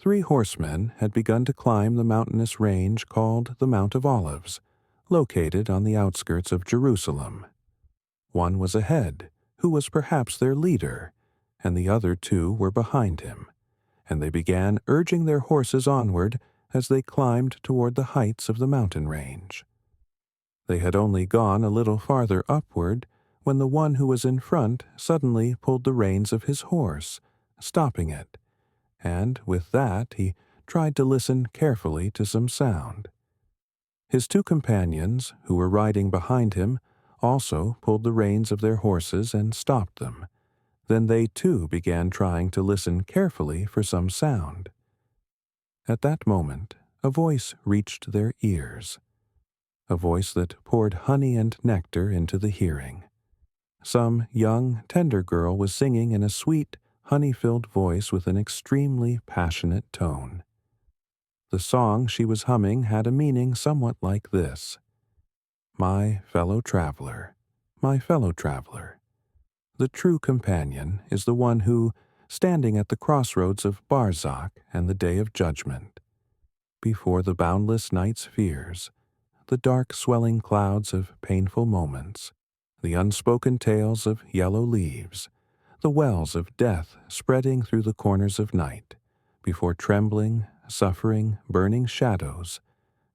Three horsemen had begun to climb the mountainous range called the Mount of Olives, located on the outskirts of Jerusalem. One was ahead, who was perhaps their leader, and the other two were behind him, and they began urging their horses onward as they climbed toward the heights of the mountain range. They had only gone a little farther upward when the one who was in front suddenly pulled the reins of his horse, stopping it, and with that he tried to listen carefully to some sound. His two companions, who were riding behind him, also pulled the reins of their horses and stopped them. Then they too began trying to listen carefully for some sound. At that moment, a voice reached their ears, a voice that poured honey and nectar into the hearing. Some young, tender girl was singing in a sweet, honey-filled voice with an extremely passionate tone. The song she was humming had a meaning somewhat like this: "My fellow traveler, my fellow traveler. The true companion is the one who, standing at the crossroads of Barzakh and the day of judgment, before the boundless night's fears, the dark swelling clouds of painful moments, the unspoken tales of yellow leaves, the wells of death spreading through the corners of night, before trembling, suffering, burning shadows,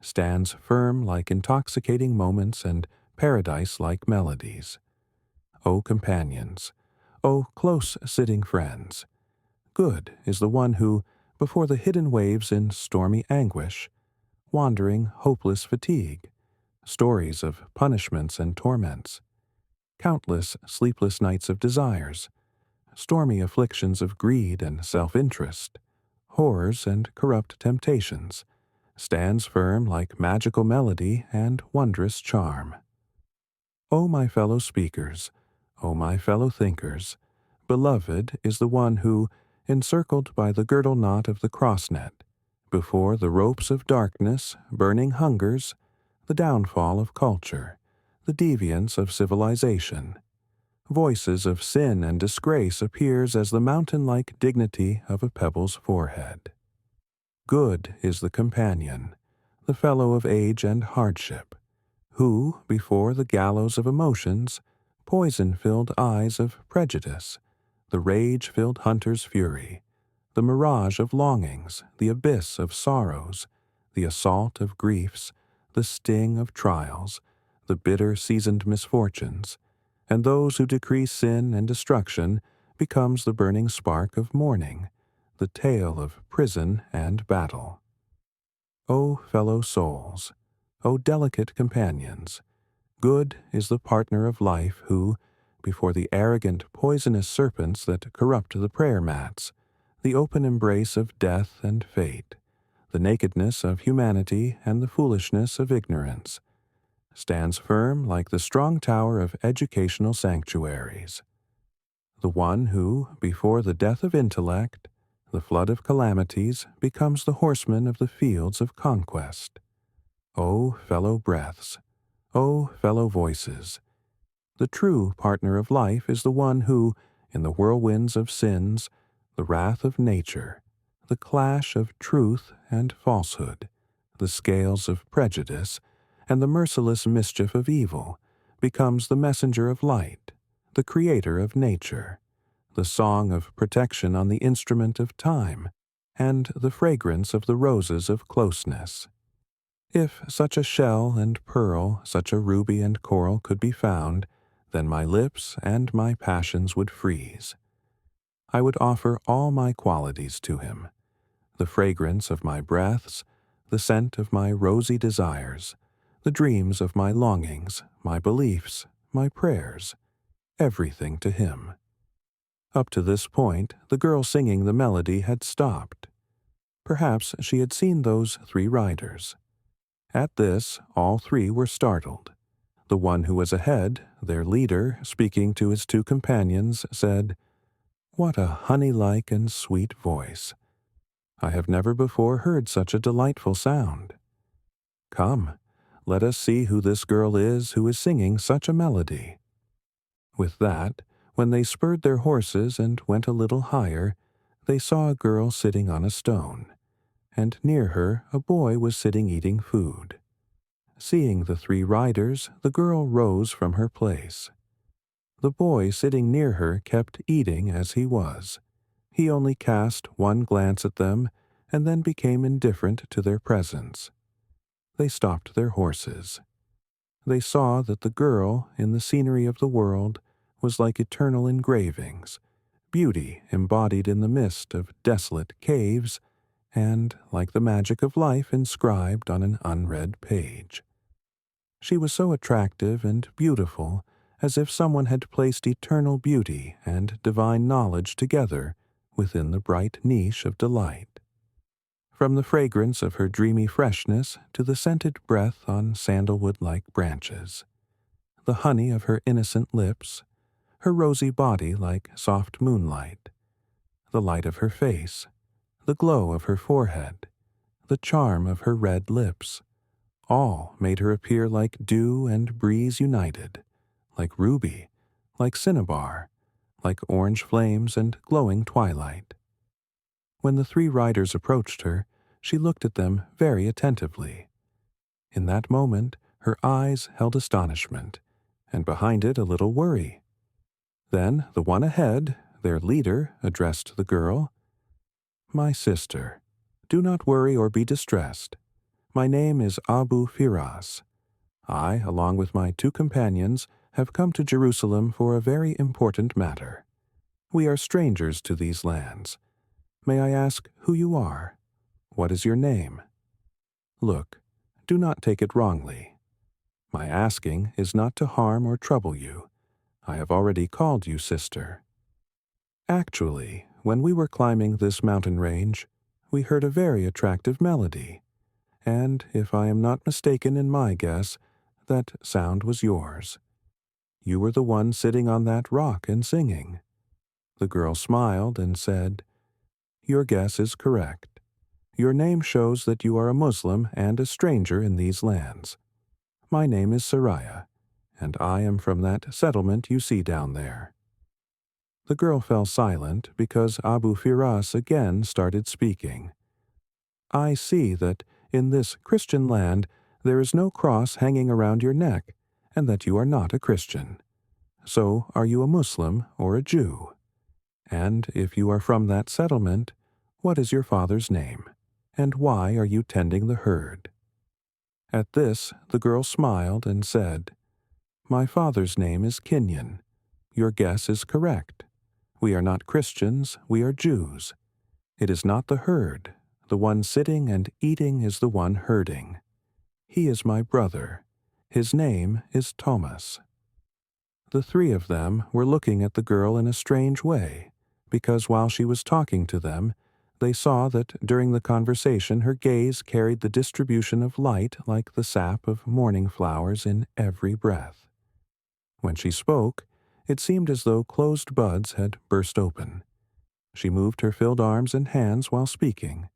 stands firm like intoxicating moments and paradise-like melodies. O companions, O close-sitting friends, good is the one who, before the hidden waves in stormy anguish, wandering hopeless fatigue, stories of punishments and torments, countless sleepless nights of desires, stormy afflictions of greed and self-interest, horrors and corrupt temptations, stands firm like magical melody and wondrous charm. O my fellow speakers, O my fellow thinkers, beloved is the one who, encircled by the girdle knot of the cross-net, before the ropes of darkness, burning hungers, the downfall of culture, the deviance of civilization, voices of sin and disgrace appears as the mountain-like dignity of a pebble's forehead. Good is the companion, the fellow of age and hardship, who, before the gallows of emotions, poison-filled eyes of prejudice, the rage-filled hunter's fury, the mirage of longings, the abyss of sorrows, the assault of griefs, the sting of trials, the bitter seasoned misfortunes, and those who decree sin and destruction, becomes the burning spark of morning, the tale of prison and battle. O fellow souls, O delicate companions, good is the partner of life who, before the arrogant poisonous serpents that corrupt the prayer mats, the open embrace of death and fate, the nakedness of humanity and the foolishness of ignorance, stands firm like the strong tower of educational sanctuaries. The one who, before the death of intellect, the flood of calamities, becomes the horseman of the fields of conquest. O fellow breaths, O fellow voices, the true partner of life is the one who, in the whirlwinds of sins, the wrath of nature, the clash of truth and falsehood, the scales of prejudice, and the merciless mischief of evil, becomes the messenger of light, the creator of nature, the song of protection on the instrument of time, and the fragrance of the roses of closeness. If such a shell and pearl, such a ruby and coral could be found, then my lips and my passions would freeze. I would offer all my qualities to him, the fragrance of my breaths, the scent of my rosy desires, the dreams of my longings, my beliefs, my prayers, everything to him. Up to this point, the girl singing the melody had stopped. Perhaps she had seen those three riders. At this, all three were startled. The one who was ahead, their leader, speaking to his two companions, said, "What a honey-like and sweet voice! I have never before heard such a delightful sound. Come, let us see who this girl is who is singing such a melody." With that, when they spurred their horses and went a little higher, they saw a girl sitting on a stone, and near her a boy was sitting eating food. Seeing the three riders, the girl rose from her place. The boy sitting near her kept eating as he was. He only cast one glance at them and then became indifferent to their presence. They stopped their horses. They saw that the girl, in the scenery of the world, was like eternal engravings, beauty embodied in the mist of desolate caves, and like the magic of life inscribed on an unread page. She was so attractive and beautiful, as if someone had placed eternal beauty and divine knowledge together within the bright niche of delight. From the fragrance of her dreamy freshness to the scented breath on sandalwood-like branches, the honey of her innocent lips, her rosy body like soft moonlight, the light of her face, the glow of her forehead, the charm of her red lips, all made her appear like dew and breeze united, like ruby, like cinnabar, like orange flames and glowing twilight. When the three riders approached her, she looked at them very attentively. In that moment, her eyes held astonishment, and behind it a little worry. Then the one ahead, their leader, addressed the girl. "My sister, do not worry or be distressed. My name is Abu Firas. I, along with my two companions, have come to Jerusalem for a very important matter. We are strangers to these lands. May I ask who you are? What is your name? Look, do not take it wrongly. My asking is not to harm or trouble you. I have already called you sister. Actually, when we were climbing this mountain range, we heard a very attractive melody, and if I am not mistaken in my guess, that sound was yours. You were the one sitting on that rock and singing." The girl smiled and said, "Your guess is correct. Your name shows that you are a Muslim and a stranger in these lands. My name is Sariya, and I am from that settlement you see down there." The girl fell silent because Abu Firas again started speaking. "I see that in this Christian land there is no cross hanging around your neck, and that you are not a Christian. So are you a Muslim or a Jew? And if you are from that settlement, what is your father's name? And why are you tending the herd?" At this, the girl smiled and said, "My father's name is Kenyon. Your guess is correct. We are not Christians, we are Jews. It is not the herd. The one sitting and eating is the one herding. He is my brother. His name is Thomas." The three of them were looking at the girl in a strange way, because while she was talking to them, they saw that during the conversation her gaze carried the distribution of light like the sap of morning flowers in every breath. When she spoke, it seemed as though closed buds had burst open. She moved her filled arms and hands while speaking.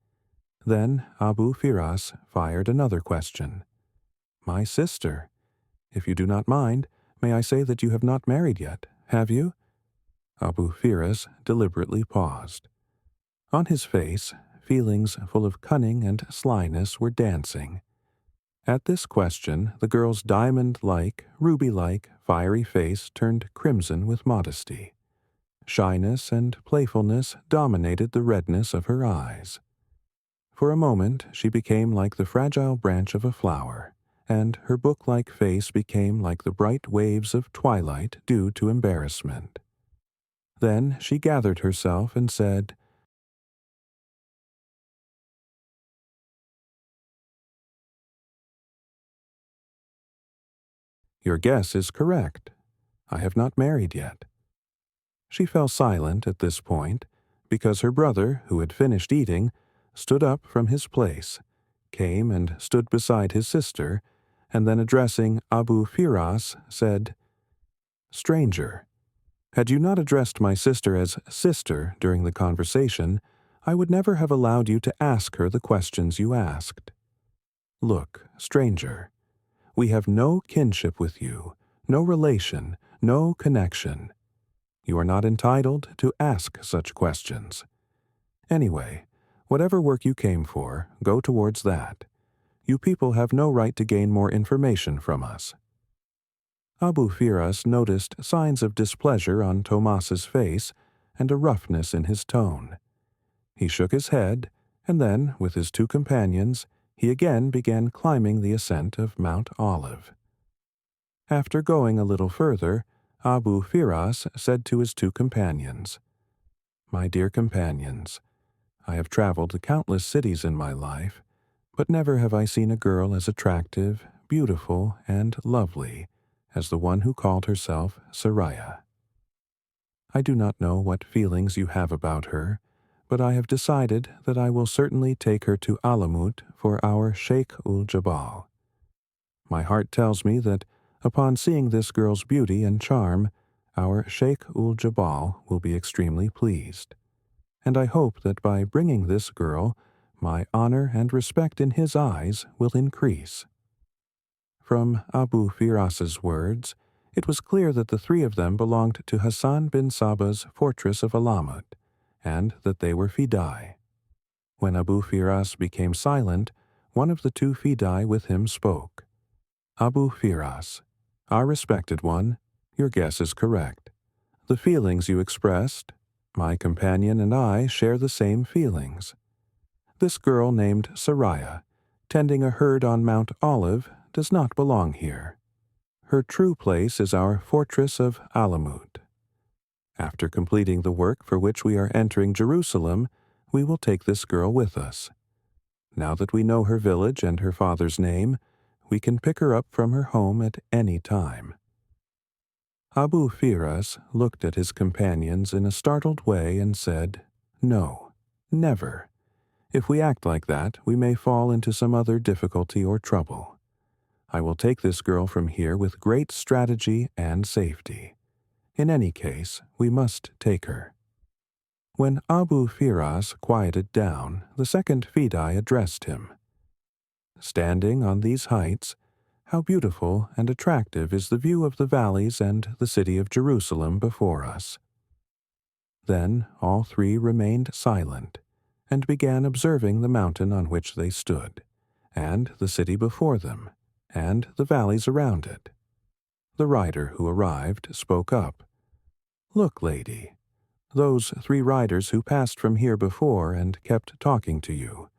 Then Abu Firas fired another question. "My sister, if you do not mind, may I say that you have not married yet, have you?" Abu Firas deliberately paused. On his face, feelings full of cunning and slyness were dancing. At this question, the girl's diamond-like, ruby-like, fiery face turned crimson with modesty. Shyness and playfulness dominated the redness of her eyes. For a moment, she became like the fragile branch of a flower, and her book-like face became like the bright waves of twilight due to embarrassment. Then she gathered herself and said, "Your guess is correct. I have not married yet." She fell silent at this point, because her brother, who had finished eating, stood up from his place, came and stood beside his sister, and then addressing Abu Firas, said, "Stranger, had you not addressed my sister as sister during the conversation, I would never have allowed you to ask her the questions you asked. Look, stranger, we have no kinship with you, no relation, no connection. You are not entitled to ask such questions. Anyway, Whatever work you came for, go towards that. You people have no right to gain more information from us." Abu Firas noticed signs of displeasure on Tomas's face and a roughness in his tone. He shook his head, and then, with his two companions, he again began climbing the ascent of Mount Olive. After going a little further, Abu Firas said to his two companions, "My dear companions, I have traveled to countless cities in my life, but never have I seen a girl as attractive, beautiful, and lovely as the one who called herself Sariya. I do not know what feelings you have about her, but I have decided that I will certainly take her to Alamut for our Sheikh-ul-Jabal. My heart tells me that, upon seeing this girl's beauty and charm, our Sheikh-ul-Jabal will be extremely pleased, and I hope that by bringing this girl, my honor and respect in his eyes will increase." From Abu Firas's words, it was clear that the three of them belonged to Hassan bin Saba's fortress of Alamut, and that they were Fidai. When Abu Firas became silent, one of the two Fidai with him spoke. "Abu Firas, our respected one, your guess is correct. The feelings you expressed, my companion and I share the same feelings. This girl named Sariya, tending a herd on Mount Olive, does not belong here. Her true place is our fortress of Alamut. After completing the work for which we are entering Jerusalem, we will take this girl with us. Now that we know her village and her father's name, we can pick her up from her home at any time." Abu Firas looked at his companions in a startled way and said, "No, never. If we act like that, we may fall into some other difficulty or trouble. I will take this girl from here with great strategy and safety. In any case, we must take her." When Abu Firas quieted down, the second Fidai addressed him. "Standing on these heights, how beautiful and attractive is the view of the valleys and the city of Jerusalem before us." Then all three remained silent, and began observing the mountain on which they stood, and the city before them, and the valleys around it. The rider who arrived spoke up. "Look, lady, those three riders who passed from here before and kept talking to you.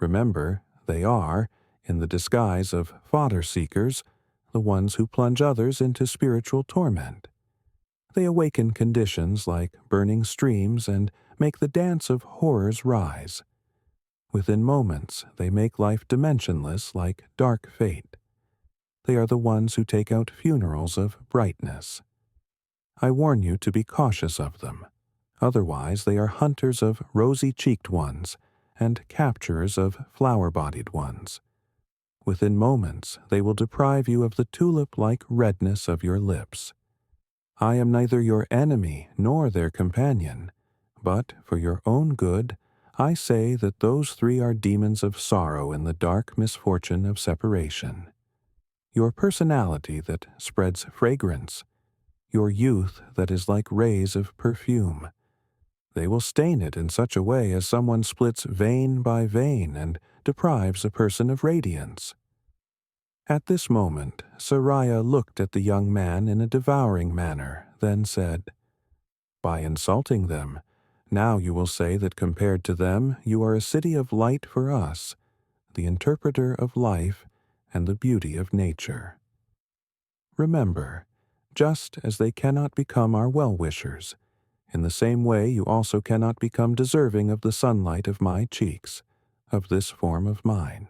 Remember, they are, in the disguise of fodder-seekers, the ones who plunge others into spiritual torment. They awaken conditions like burning streams and make the dance of horrors rise. Within moments, they make life dimensionless like dark fate. They are the ones who take out funerals of brightness. I warn you to be cautious of them. Otherwise, they are hunters of rosy-cheeked ones and capturers of flower-bodied ones. Within moments, they will deprive you of the tulip-like redness of your lips. I am neither your enemy nor their companion, but for your own good, I say that those three are demons of sorrow in the dark misfortune of separation. Your personality that spreads fragrance, your youth that is like rays of perfume. They will stain it in such a way as someone splits vein by vein and deprives a person of radiance." At this moment, Sariya looked at the young man in a devouring manner, then said, "By insulting them, now you will say that compared to them you are a city of light for us, the interpreter of life and the beauty of nature. Remember, just as they cannot become our well-wishers, in the same way you also cannot become deserving of the sunlight of my cheeks, of this form of mine.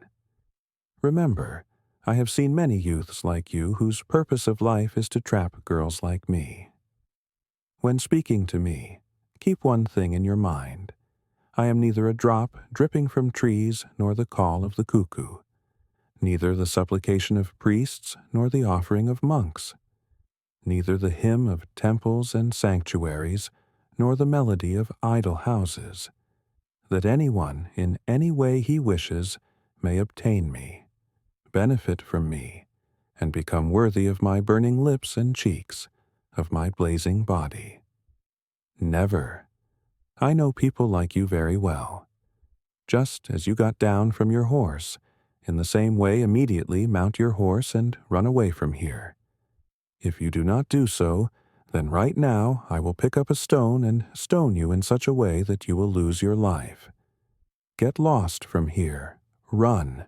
Remember, I have seen many youths like you whose purpose of life is to trap girls like me. When speaking to me, keep one thing in your mind. I am neither a drop dripping from trees nor the call of the cuckoo, neither the supplication of priests nor the offering of monks, neither the hymn of temples and sanctuaries nor the melody of idol houses, that anyone in any way he wishes may obtain me, benefit from me, and become worthy of my burning lips and cheeks, of my blazing body. Never. I know people like you very well. just as you got down from your horse. In the same way, immediately mount your horse and run away from here. If you do not do so, then right now I will pick up a stone and stone you in such a way that you will lose your life. Get lost from here. Run."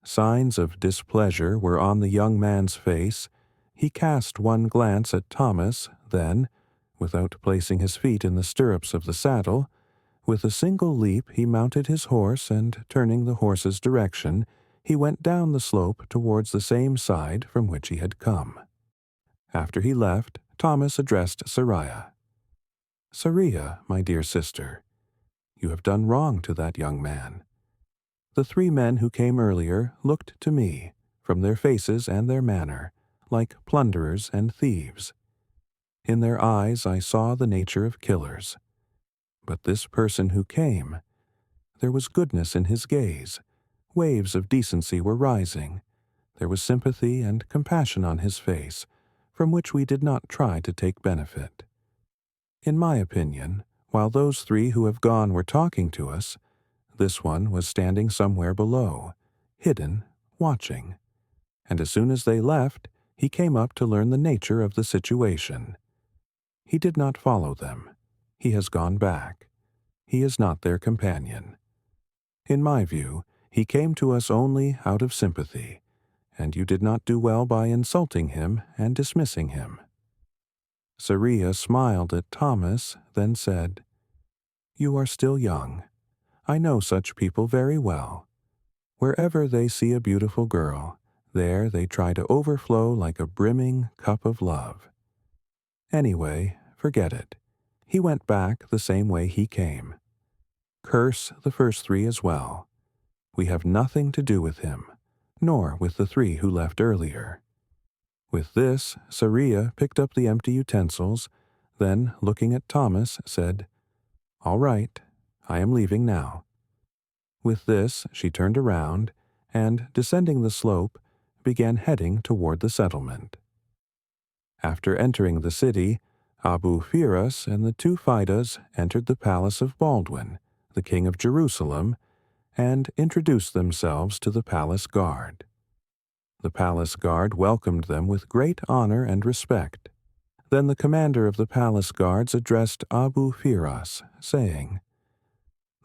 Signs of displeasure were on the young man's face. He cast one glance at Thomas, then, without placing his feet in the stirrups of the saddle, with a single leap he mounted his horse, and turning the horse's direction, he went down the slope towards the same side from which he had come. After he left, Thomas addressed Sariya. "Sariya, my dear sister, you have done wrong to that young man. The 3 men who came earlier looked to me, from their faces and their manner, like plunderers and thieves. In their eyes I saw the nature of killers. But this person who came, there was goodness in his gaze. Waves of decency were rising. There was sympathy and compassion on his face, from which we did not try to take benefit. In my opinion, while those 3 who have gone were talking to us, this one was standing somewhere below, hidden, watching. And as soon as they left, he came up to learn the nature of the situation. He did not follow them. He has gone back. He is not their companion. In my view, he came to us only out of sympathy, and you did not do well by insulting him and dismissing him." Sariya smiled at Thomas, then said, "You are still young. I know such people very well. Wherever they see a beautiful girl, there they try to overflow like a brimming cup of love. Anyway, forget it. He went back the same way he came. Curse the first 3 as well. We have nothing to do with him, nor with the 3 who left earlier." With this, Sariya picked up the empty utensils, then, looking at Thomas, said, "All right, I am leaving now." With this, she turned around, and, descending the slope, began heading toward the settlement. After entering the city, Abu Firas and the 2 Fidas entered the palace of Baldwin, the king of Jerusalem, and introduced themselves to the palace guard. The palace guard welcomed them with great honor and respect. Then the commander of the palace guards addressed Abu Firas, saying,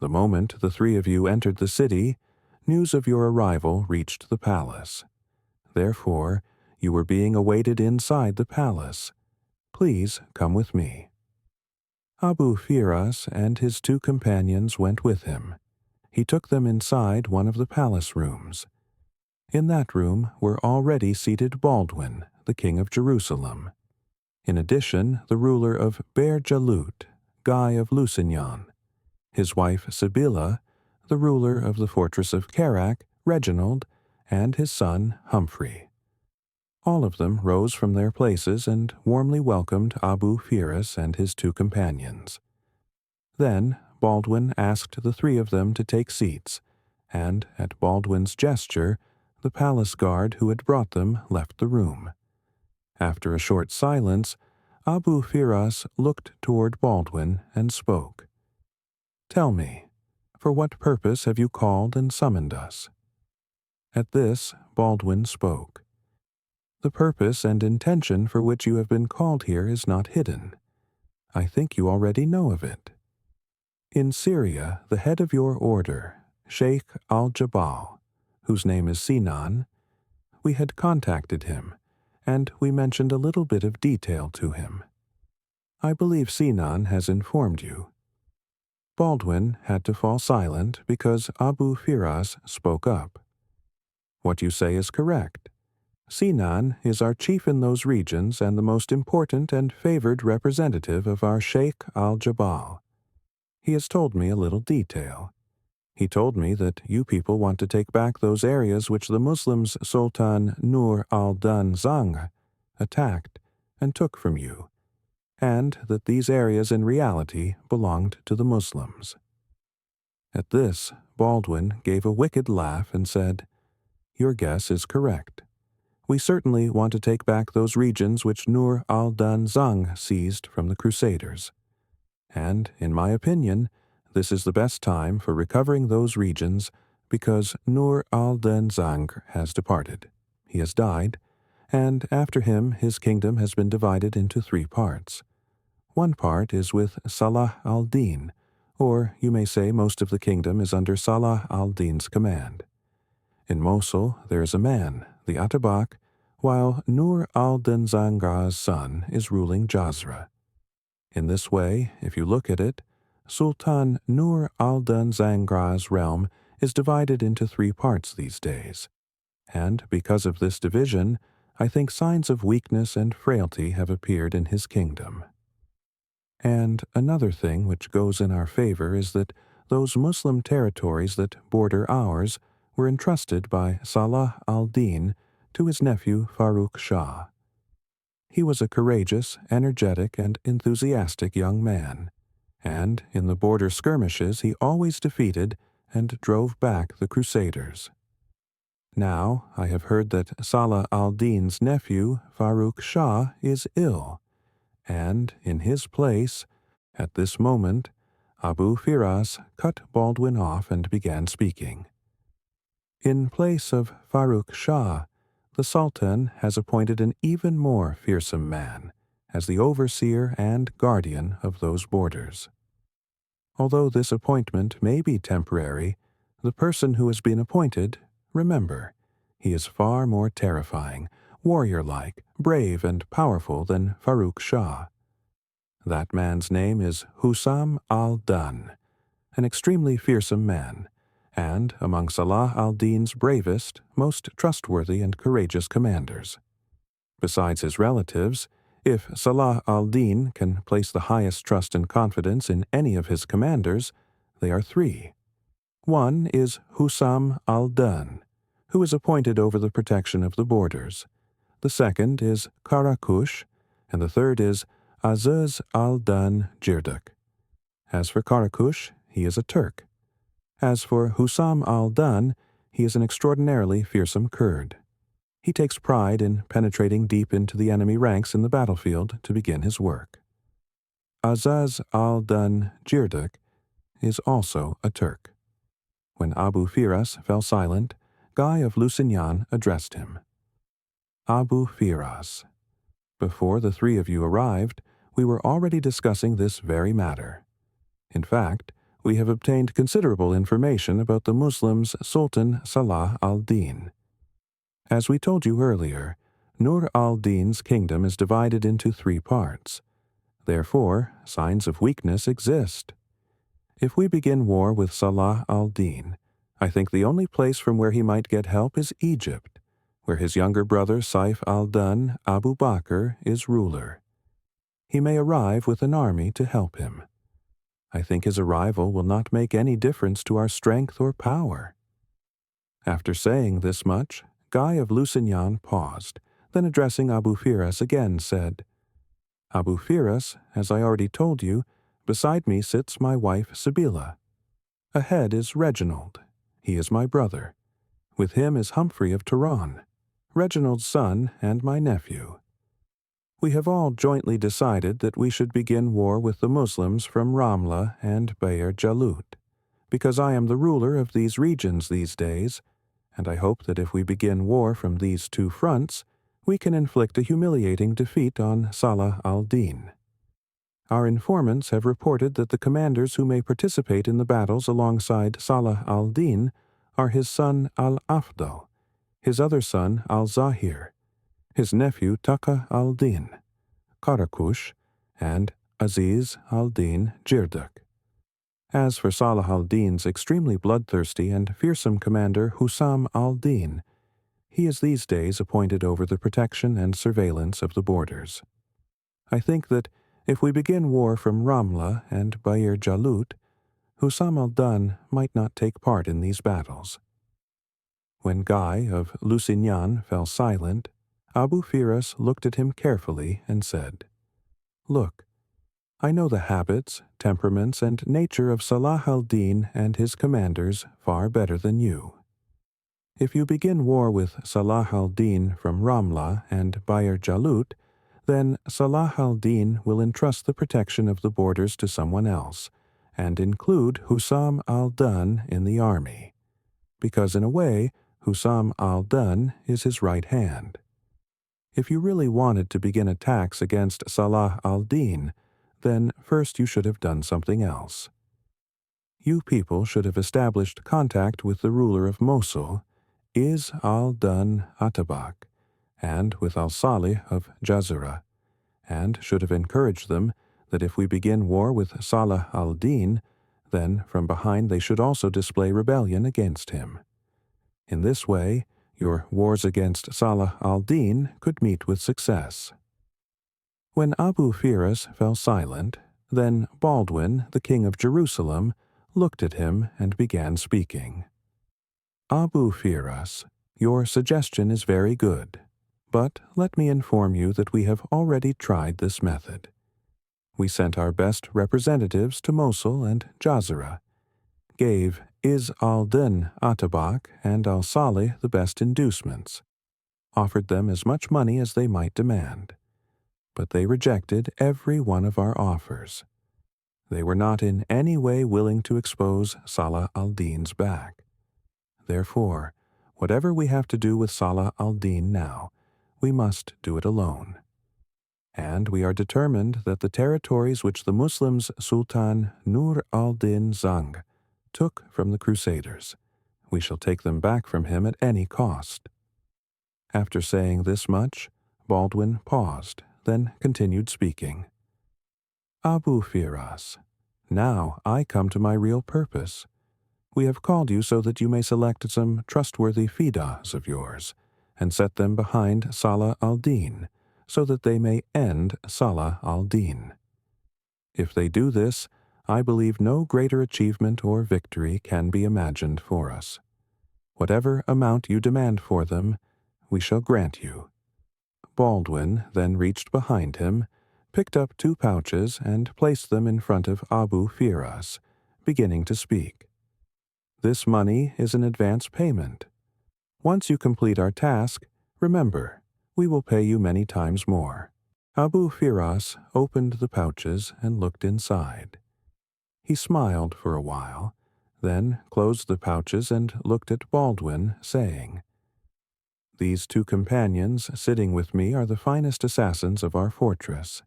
"The moment the 3 of you entered the city, news of your arrival reached the palace. Therefore, you were being awaited inside the palace. Please come with me." Abu Firas and his 2 companions went with him. He took them inside one of the palace rooms. In that room were already seated Baldwin, the king of Jerusalem. In addition, the ruler of Beir Jalut, Guy of Lusignan, his wife Sibylla, the ruler of the fortress of Kerak, Reginald, and his son Humphrey. All of them rose from their places and warmly welcomed Abu Firas and his 2 companions. Then Baldwin asked the 3 of them to take seats, and, at Baldwin's gesture, the palace guard who had brought them left the room. After a short silence, Abu Firas looked toward Baldwin and spoke. "Tell me, for what purpose have you called and summoned us?" At this, Baldwin spoke. "The purpose and intention for which you have been called here is not hidden. I think you already know of it. In Syria, the head of your order, Sheikh al-Jabal, whose name is Sinan, we had contacted him, and we mentioned a little bit of detail to him. I believe Sinan has informed you." Baldwin had to fall silent because Abu Firas spoke up. "What you say is correct. Sinan is our chief in those regions and the most important and favored representative of our Sheikh al-Jabal. He has told me a little detail. He told me that you people want to take back those areas which the Muslims Sultan Nur al-Din Zang attacked and took from you, and that these areas in reality belonged to the Muslims." At this, Baldwin gave a wicked laugh and said, "Your guess is correct. We certainly want to take back those regions which Nur al-Din Zang seized from the Crusaders. And, in my opinion, This is the best time for recovering those regions because Nur al-Din Zangr has departed. He has died, and after him his kingdom has been divided into 3 parts. One part is with Salah al-Din, or you may say most of the kingdom is under Salah al-Din's command. In Mosul there is a man, the Atabak, while Nur al-Din Zangra's son is ruling Jazra. In this way, if you look at it, Sultan Nur al-Din Zangra's realm is divided into 3 parts these days, and because of this division, I think signs of weakness and frailty have appeared in his kingdom. And another thing which goes in our favor is that those Muslim territories that border ours were entrusted by Salah al-Din to his nephew Farrukh Shah. He was a courageous, energetic, and enthusiastic young man, and in the border skirmishes he always defeated and drove back the Crusaders. Now I have heard that Salah al-Din's nephew Farrukh Shah is ill, and in his place, at this moment, Abu Firas cut Baldwin off and began speaking. In place of Farrukh Shah, the Sultan has appointed an even more fearsome man as the overseer and guardian of those borders. Although this appointment may be temporary, the person who has been appointed, remember, he is far more terrifying, warrior-like, brave and powerful than Farrukh Shah. That man's name is Husam al-Dun, an extremely fearsome man, and among Salah al-Din's bravest, most trustworthy and courageous commanders. Besides his relatives, if Salah al-Din can place the highest trust and confidence in any of his commanders, they are 3. One is Husam al-Dun, who is appointed over the protection of the borders. The second is Karakush, and the third is Azuz al-Dun Jirduk. As for Karakush, he is a Turk. As for Husam al-Dun, he is an extraordinarily fearsome Kurd. He takes pride in penetrating deep into the enemy ranks in the battlefield to begin his work. Azaz al-Dun Jirduk is also a Turk. When Abu Firas fell silent, Guy of Lusignan addressed him. Abu Firas, before the 3 of you arrived, we were already discussing this very matter. In fact, we have obtained considerable information about the Muslims' Sultan Salah al-Din. As we told you earlier, Nur al-Din's kingdom is divided into 3 parts. Therefore, signs of weakness exist. If we begin war with Salah al-Din, I think the only place from where he might get help is Egypt, where his younger brother Saif al-Dun Abu Bakr is ruler. He may arrive with an army to help him. I think his arrival will not make any difference to our strength or power. After saying this much, Guy of Lusignan paused, then addressing Abu Firas again said, Abu Firas, as I already told you, beside me sits my wife Sabila. Ahead is Reginald. He is my brother. With him is Humphrey of Tehran, Reginald's son and my nephew. We have all jointly decided that we should begin war with the Muslims from Ramla and Bayer Jalut, because I am the ruler of these regions these days, and I hope that if we begin war from these 2 fronts, we can inflict a humiliating defeat on Salah al-Din. Our informants have reported that the commanders who may participate in the battles alongside Salah al-Din are his son al-Afdal, his other son al-Zahir, his nephew Taka al-Din, Karakush, and Aziz al-Din Jirduk. As for Salah al-Din's extremely bloodthirsty and fearsome commander Husam al-Din, he is these days appointed over the protection and surveillance of the borders. I think that if we begin war from Ramla and Bayer Jalut, Husam al-Din might not take part in these battles. When Guy of Lusignan fell silent, Abu Firas looked at him carefully and said, Look, I know the habits, temperaments, and nature of Salah al-Din and his commanders far better than you. If you begin war with Salah al-Din from Ramla and Bayer Jalut, then Salah al-Din will entrust the protection of the borders to someone else, and include Husam al-Dun in the army, because in a way, Husam al-Dun is his right hand. If you really wanted to begin attacks against Salah al-Din, then first you should have done something else. You people should have established contact with the ruler of Mosul, Is al-Dun Atabak, and with al-Salih of Jazira, and should have encouraged them that if we begin war with Salah al-Din, then from behind they should also display rebellion against him. In this way, your wars against Salah al-Din could meet with success. When Abu Firas fell silent, then Baldwin, the king of Jerusalem, looked at him and began speaking. Abu Firas, your suggestion is very good, but let me inform you that we have already tried this method. We sent our best representatives to Mosul and Jazira, gave Is al-Din Atabak and al-Salih the best inducements, offered them as much money as they might demand, but they rejected every one of our offers. They were not in any way willing to expose Salah al-Din's back. Therefore, whatever we have to do with Salah al-Din now, we must do it alone. And we are determined that the territories which the Muslims Sultan Nur al-Din Zang took from the Crusaders, we shall take them back from him at any cost. After saying this much, Baldwin paused, then continued speaking. Abu Firas, now I come to my real purpose. We have called you so that you may select some trustworthy fidas of yours, and set them behind Salah al-Din, so that they may end Salah al-Din. If they do this, I believe no greater achievement or victory can be imagined for us. Whatever amount you demand for them, we shall grant you. Baldwin then reached behind him, picked up 2 pouches, and placed them in front of Abu Firas, beginning to speak. This money is an advance payment. Once you complete our task, remember, we will pay you many times more. Abu Firas opened the pouches and looked inside. He smiled for a while, then closed the pouches and looked at Baldwin, saying, These 2 companions sitting with me are the finest assassins of our fortress.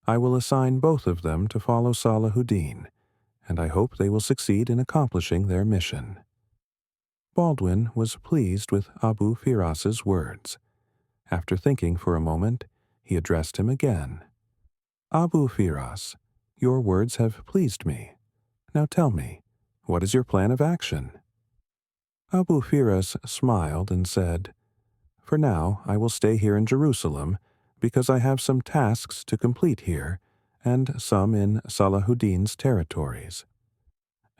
I will assign both of them to follow Salahuddin, and I hope they will succeed in accomplishing their mission. Baldwin was pleased with Abu Firas's words. After thinking for a moment, he addressed him again. Abu Firas, your words have pleased me. Now tell me, what is your plan of action? Abu Firas smiled and said, For now, I will stay here in Jerusalem, because I have some tasks to complete here, and some in Salahuddin's territories.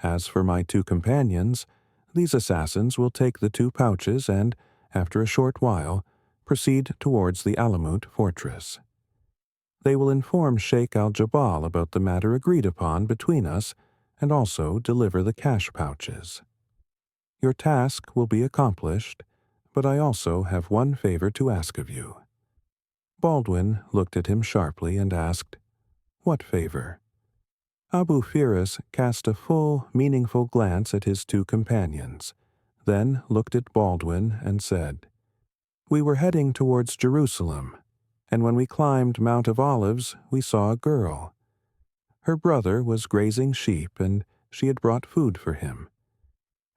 As for my 2 companions, these assassins will take the 2 pouches and, after a short while, proceed towards the Alamut fortress. They will inform Sheikh al-Jabal about the matter agreed upon between us and also deliver the cash pouches. Your task will be accomplished, but I also have one favor to ask of you. Baldwin looked at him sharply and asked, What favor? Abu Firas cast a full, meaningful glance at his 2 companions, then looked at Baldwin and said, We were heading towards Jerusalem, and when we climbed Mount of Olives, we saw a girl. Her brother was grazing sheep, and she had brought food for him.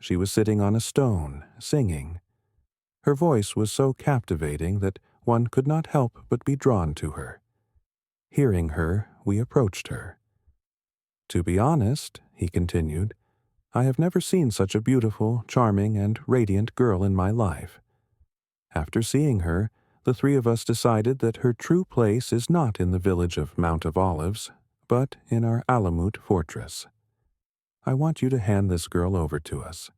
She was sitting on a stone, singing. Her voice was so captivating that one could not help but be drawn to her. Hearing her, we approached her. To be honest, he continued, I have never seen such a beautiful, charming, and radiant girl in my life. After seeing her, the 3 of us decided that her true place is not in the village of Mount of Olives, but in our Alamut fortress. I want you to hand this girl over to us.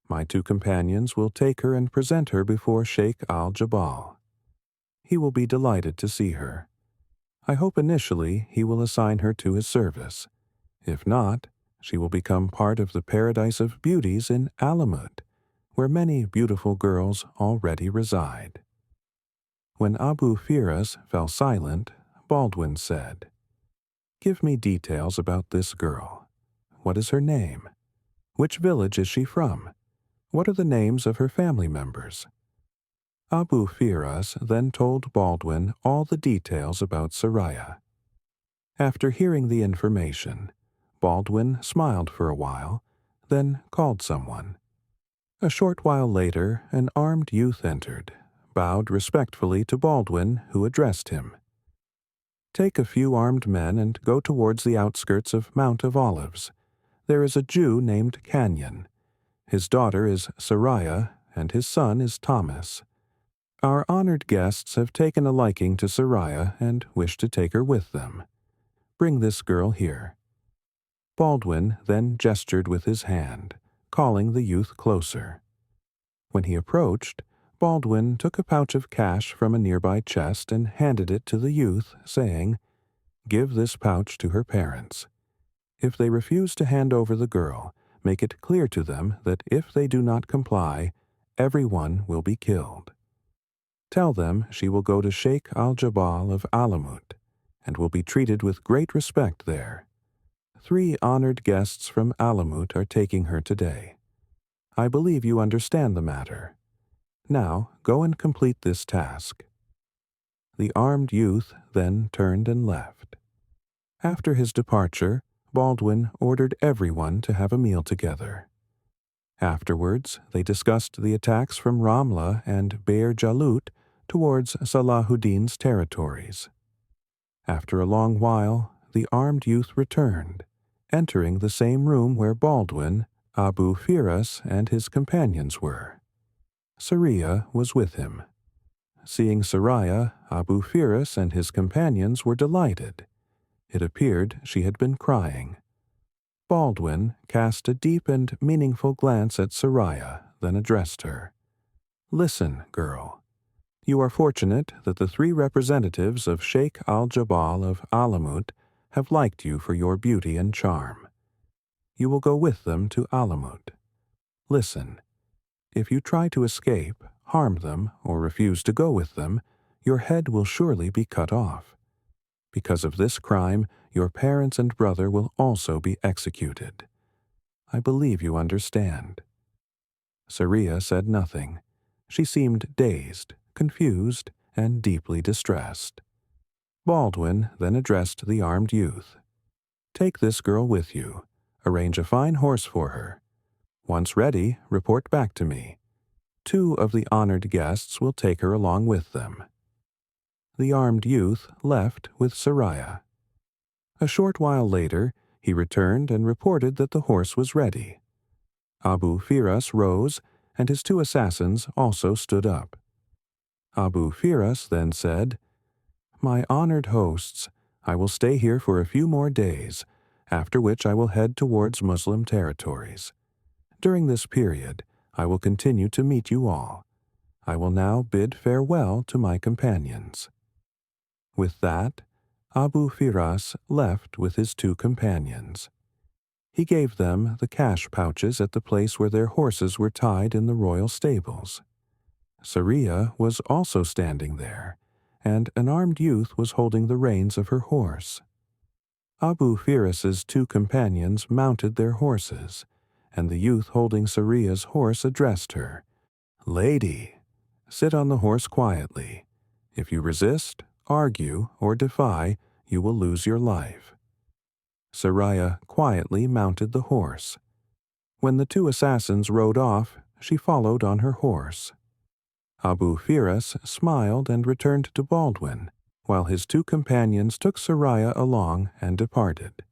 My 2 companions will take her and present her before Sheikh al-Jabal. He will be delighted to see her. I hope initially he will assign her to his service. If not, she will become part of the paradise of beauties in Alamut, where many beautiful girls already reside. When Abu Firas fell silent, Baldwin said, Give me details about this girl. What is her name? Which village is she from? What are the names of her family members? Abu Firas then told Baldwin all the details about Sariya. After hearing the information, Baldwin smiled for a while, then called someone. A short while later, an armed youth entered, bowed respectfully to Baldwin, who addressed him. Take a few armed men and go towards the outskirts of Mount of Olives. There is a Jew named Canyon. His daughter is Sariya, and his son is Thomas. Our honored guests have taken a liking to Sariya and wish to take her with them. Bring this girl here. Baldwin then gestured with his hand, calling the youth closer. When he approached, Baldwin took a pouch of cash from a nearby chest and handed it to the youth, saying, "Give this pouch to her parents. If they refuse to hand over the girl, make it clear to them that if they do not comply, everyone will be killed. Tell them she will go to Sheikh al-Jabal of Alamut, and will be treated with great respect there. 3 honored guests from Alamut are taking her today. I believe you understand the matter. Now go and complete this task." The armed youth then turned and left. After his departure, Baldwin ordered everyone to have a meal together. Afterwards, they discussed the attacks from Ramla and Beir Jalut towards Salahuddin's territories. After a long while, the armed youth returned, entering the same room where Baldwin, Abu Firas, and his companions were. Sariya was with him. Seeing Sariya, Abu Firas and his companions were delighted. It appeared she had been crying. Baldwin cast a deep and meaningful glance at Sariya, then addressed her. "Listen, girl. You are fortunate that the 3 representatives of Sheikh al-Jabal of Alamut have liked you for your beauty and charm. You will go with them to Alamut. Listen. If you try to escape, harm them, or refuse to go with them, your head will surely be cut off. Because of this crime, your parents and brother will also be executed. I believe you understand." Sariya said nothing. She seemed dazed, confused, and deeply distressed. Baldwin then addressed the armed youth. "Take this girl with you. Arrange a fine horse for her. Once ready, report back to me. 2 of the honored guests will take her along with them." The armed youth left with Sariya. A short while later, he returned and reported that the horse was ready. Abu Firas rose, and his 2 assassins also stood up. Abu Firas then said, "My honored hosts, I will stay here for a few more days, after which I will head towards Muslim territories. During this period, I will continue to meet you all. I will now bid farewell to my companions." With that, Abu Firas left with his 2 companions. He gave them the cash pouches at the place where their horses were tied in the royal stables. Sariya was also standing there, and an armed youth was holding the reins of her horse. Abu Firas's 2 companions mounted their horses, and the youth holding Sariya's horse addressed her. "Lady, sit on the horse quietly. If you resist, argue, or defy, you will lose your life." Sariya quietly mounted the horse. When the 2 assassins rode off, she followed on her horse. Abu Firas smiled and returned to Baldwin, while his 2 companions took Sariya along and departed.